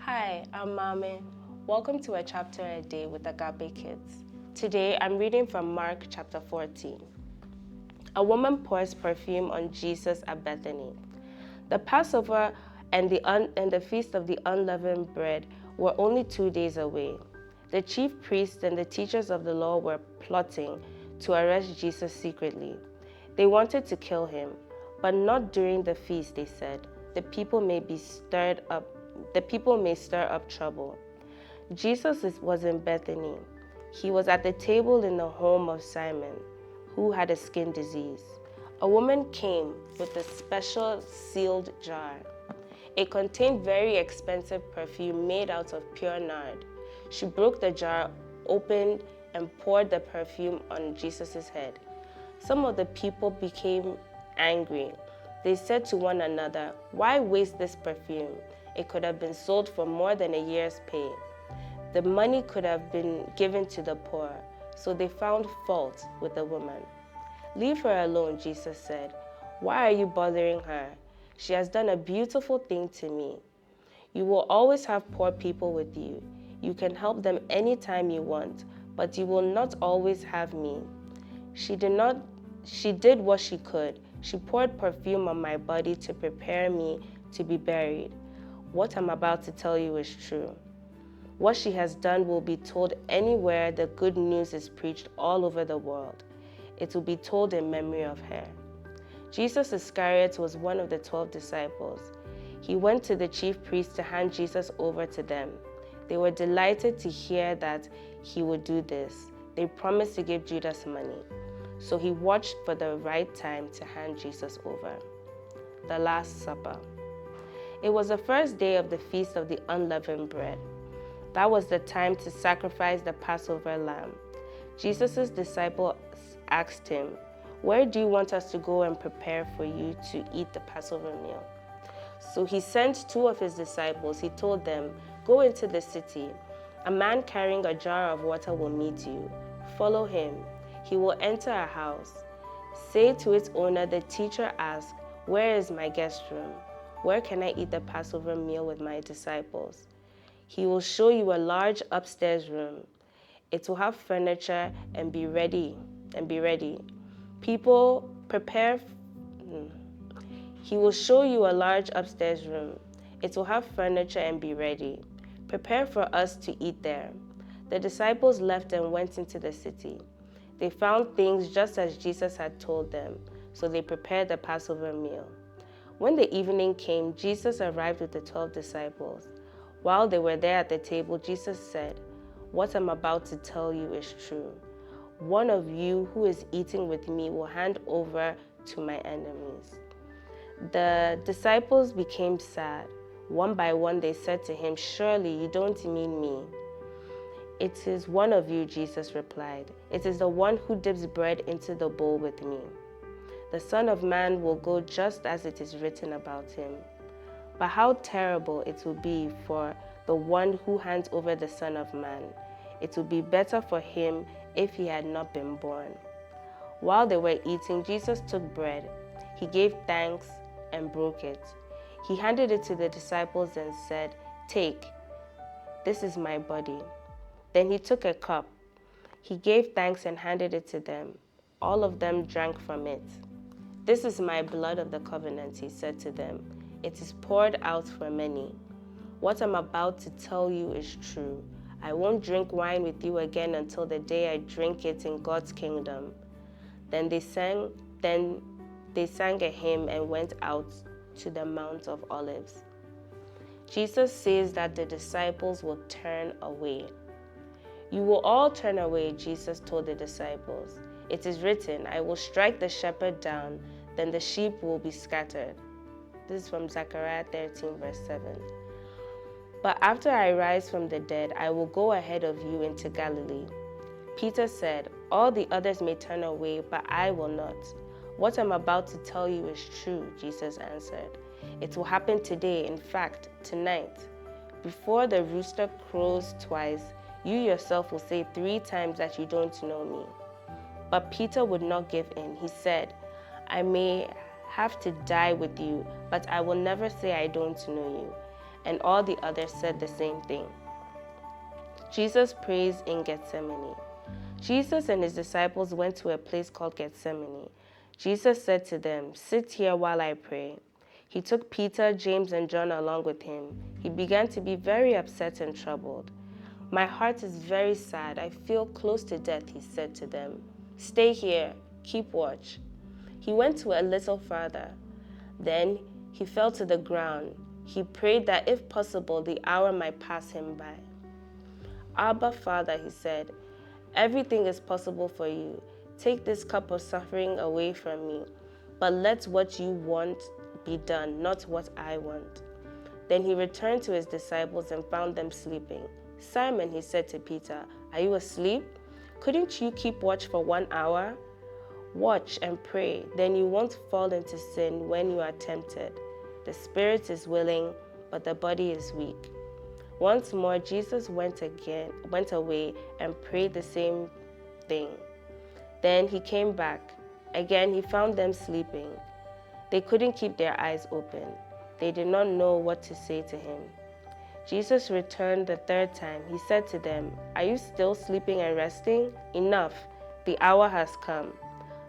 Hi, I'm Mame. Welcome to a chapter a day with Agape Kids. Today I'm reading from Mark chapter 14. A woman pours perfume on Jesus at Bethany. The Passover and the feast of the unleavened bread were only 2 days away. The chief priests and the teachers of the law were plotting to arrest Jesus secretly. They wanted to kill him, but not during the feast, they said. The people may stir up trouble. Jesus was in Bethany. He was at the table in the home of Simon, who had a skin disease. A woman came with a special sealed jar. It contained very expensive perfume made out of pure nard. She broke the jar open and poured the perfume on Jesus' head. Some of the people became angry. They said to one another, "Why waste this perfume? It could have been sold for more than a year's pay. The money could have been given to the poor." So they found fault with the woman. "Leave her alone," Jesus said. "Why are you bothering her? She has done a beautiful thing to me. You will always have poor people with you. You can help them anytime you want, but you will not always have me. She did what she could. She poured perfume on my body to prepare me to be buried. What I'm about to tell you is true. What she has done will be told anywhere the good news is preached all over the world. It will be told in memory of her." Jesus Iscariot was one of the 12 disciples. He went to the chief priests to hand Jesus over to them. They were delighted to hear that he would do this. They promised to give Judas money. So he watched for the right time to hand Jesus over. The Last Supper. It was the first day of the Feast of the Unleavened Bread. That was the time to sacrifice the Passover lamb. Jesus' disciples asked him, "Where do you want us to go and prepare for you to eat the Passover meal?" So he sent 2 of his disciples. He told them, "Go into the city. A man carrying a jar of water will meet you. Follow him. He will enter a house. Say to its owner, 'The teacher asks, where is my guest room? Where can I eat the Passover meal with my disciples?' He will show you a large upstairs room. It will have furniture and be ready. People prepare. He will show you a large upstairs room. It will have furniture and be ready. Prepare for us to eat there." The disciples left and went into the city. They found things just as Jesus had told them, so they prepared the Passover meal. When the evening came, Jesus arrived with the 12 disciples. While they were there at the table, Jesus said, "What I'm about to tell you is true. One of you who is eating with me will hand over to my enemies." The disciples became sad. One by one, they said to him, "Surely you don't mean me." "It is one of you," Jesus replied. "It is the one who dips bread into the bowl with me. The Son of Man will go just as it is written about him. But how terrible it will be for the one who hands over the Son of Man. It would be better for him if he had not been born." While they were eating, Jesus took bread. He gave thanks and broke it. He handed it to the disciples and said, "Take, this is my body." Then he took a cup. He gave thanks and handed it to them. All of them drank from it. "This is my blood of the covenant," he said to them. "It is poured out for many. What I'm about to tell you is true. I won't drink wine with you again until the day I drink it in God's kingdom." Then they sang a hymn and went out to the Mount of Olives. Jesus says that the disciples will turn away. "You will all turn away," Jesus told the disciples. "It is written, 'I will strike the shepherd down, then the sheep will be scattered.'" This is from Zechariah 13, verse 7. "But after I rise from the dead, I will go ahead of you into Galilee." Peter said, "All the others may turn away, but I will not." "What I'm about to tell you is true," Jesus answered. "It will happen today, in fact, tonight. Before the rooster crows twice, you yourself will say 3 times that you don't know me." But Peter would not give in. He said, "I may have to die with you, but I will never say I don't know you." and all the others said the same thing. Jesus prays in Gethsemane. Jesus and his disciples went to a place called Gethsemane. Jesus said to them, "Sit here while I pray." He took Peter, James, and John along with him. He began to be very upset and troubled. "My heart is very sad. I feel close to death," he said to them. "Stay here. Keep watch." He went to a little farther. Then he fell to the ground. He prayed that if possible, the hour might pass him by. "Abba, Father," he said, "everything is possible for you. Take this cup of suffering away from me, but let what you want be done, not what I want." Then he returned to his disciples and found them sleeping. "Simon," he said to Peter, "are you asleep? Couldn't you keep watch for 1 hour? Watch and pray, then you won't fall into sin when you are tempted. The spirit is willing, but the body is weak." Once more, Jesus went away and prayed the same thing. Then he came back. Again, he found them sleeping. They couldn't keep their eyes open. They did not know what to say to him. Jesus returned the third time. He said to them, "Are you still sleeping and resting? Enough, the hour has come.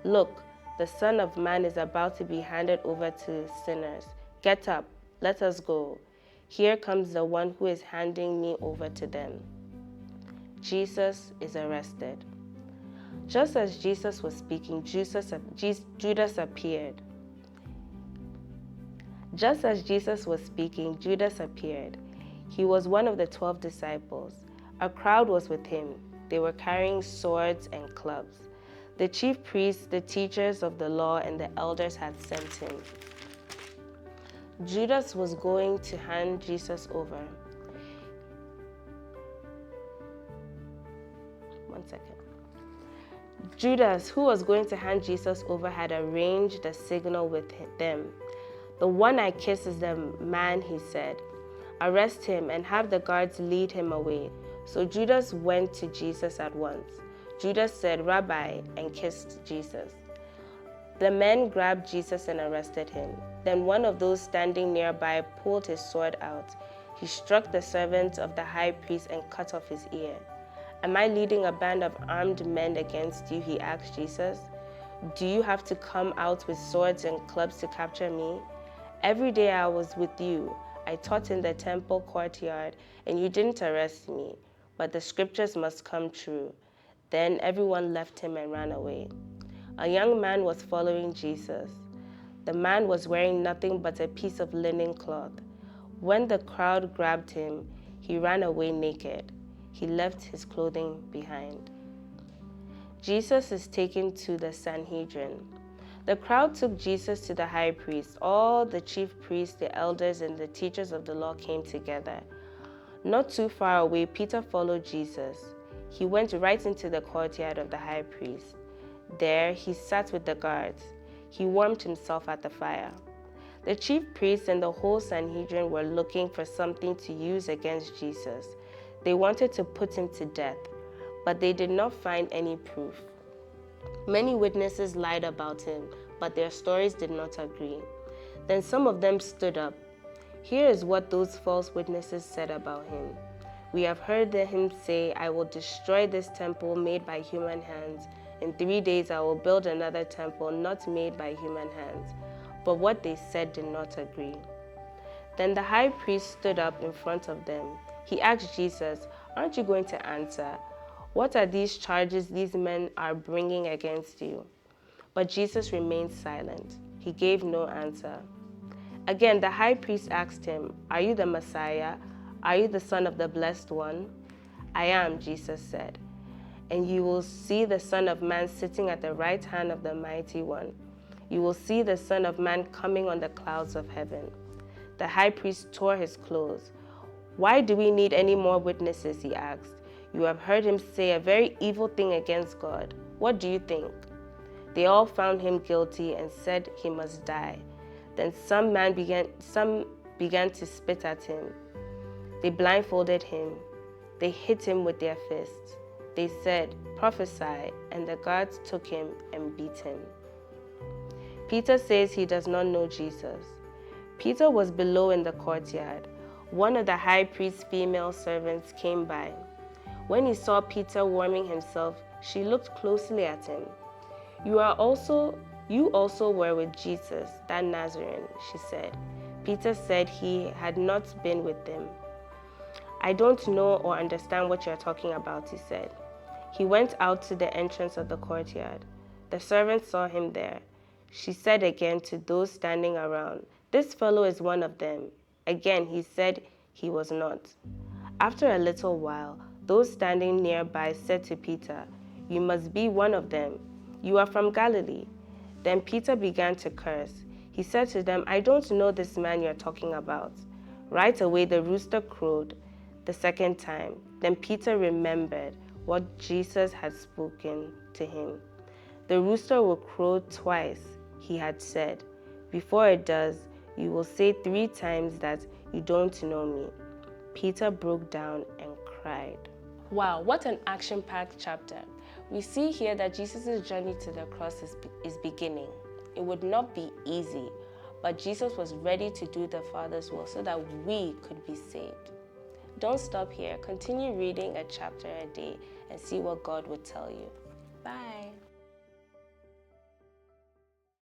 Look, the Son of Man is about to be handed over to sinners. Get up, let us go. Here comes the one who is handing me over to them." Jesus is arrested. Just as Jesus was speaking, Judas appeared. Just as Jesus was speaking, Judas appeared. He was one of the 12 disciples. A crowd was with him. They were carrying swords and clubs. The chief priests, the teachers of the law, and the elders had sent him. Judas was going to hand Jesus over. Judas, who was going to hand Jesus over, had arranged a signal with them. "The one I kiss is the man," he said. "Arrest him and have the guards lead him away." So Judas went to Jesus at once. Judas said, "Rabbi," and kissed Jesus. The men grabbed Jesus and arrested him. Then one of those standing nearby pulled his sword out. He struck the servant of the high priest and cut off his ear. "Am I leading a band of armed men against you?" he asked Jesus. "Do you have to come out with swords and clubs to capture me? Every day I was with you. I taught in the temple courtyard, and you didn't arrest me. But the scriptures must come true." Then everyone left him and ran away. A young man was following Jesus. The man was wearing nothing but a piece of linen cloth. When the crowd grabbed him, he ran away naked. He left his clothing behind. Jesus is taken to the Sanhedrin. The crowd took Jesus to the high priest. All the chief priests, the elders, and the teachers of the law came together. Not too far away, Peter followed Jesus. He went right into the courtyard of the high priest. There, he sat with the guards. He warmed himself at the fire. The chief priests and the whole Sanhedrin were looking for something to use against Jesus. They wanted to put him to death, but they did not find any proof. Many witnesses lied about him, but their stories did not agree. Then some of them stood up. "Here is what those false witnesses said about him. We have heard him say, 'I will destroy this temple made by human hands. In 3 days I will build another temple not made by human hands.' But what they said did not agree." Then the high priest stood up in front of them. He asked Jesus, "Aren't you going to answer? What are these charges these men are bringing against you?" But Jesus remained silent. He gave no answer. Again, the high priest asked him, "Are you the Messiah? Are you the Son of the Blessed One?" "I am," Jesus said. "And you will see the Son of Man sitting at the right hand of the Mighty One. You will see the Son of Man coming on the clouds of heaven." The high priest tore his clothes. "Why do we need any more witnesses?" he asked. "You have heard him say a very evil thing against God. What do you think?" They all found him guilty and said he must die. Then some began to spit at him. They blindfolded him. They hit him with their fists. They said, "Prophesy," and the guards took him and beat him. Peter says he does not know Jesus. Peter was below in the courtyard. one of the high priest's female servants came by. When he saw Peter warming himself, she looked closely at him. You also were with Jesus, that Nazarene, she said. Peter said he had not been with them. I don't know or understand what you're talking about, he said. He went out to the entrance of the courtyard. The servant saw him there. She said again to those standing around, "This fellow is one of them." Again, he said he was not. After a little while, those standing nearby said to Peter, "You must be one of them. You are from Galilee." Then Peter began to curse. He said to them, "I don't know this man you're talking about." Right away, the rooster crowed the second time. Then Peter remembered what Jesus had spoken to him. "The rooster will crow twice," he had said. "Before it does, you will say 3 times that you don't know me." Peter broke down and cried. Wow, what an action-packed chapter. We see here that Jesus' journey to the cross is beginning. It would not be easy, but Jesus was ready to do the Father's will so that we could be saved. Don't stop here. Continue reading a chapter a day and see what God would tell you. Bye.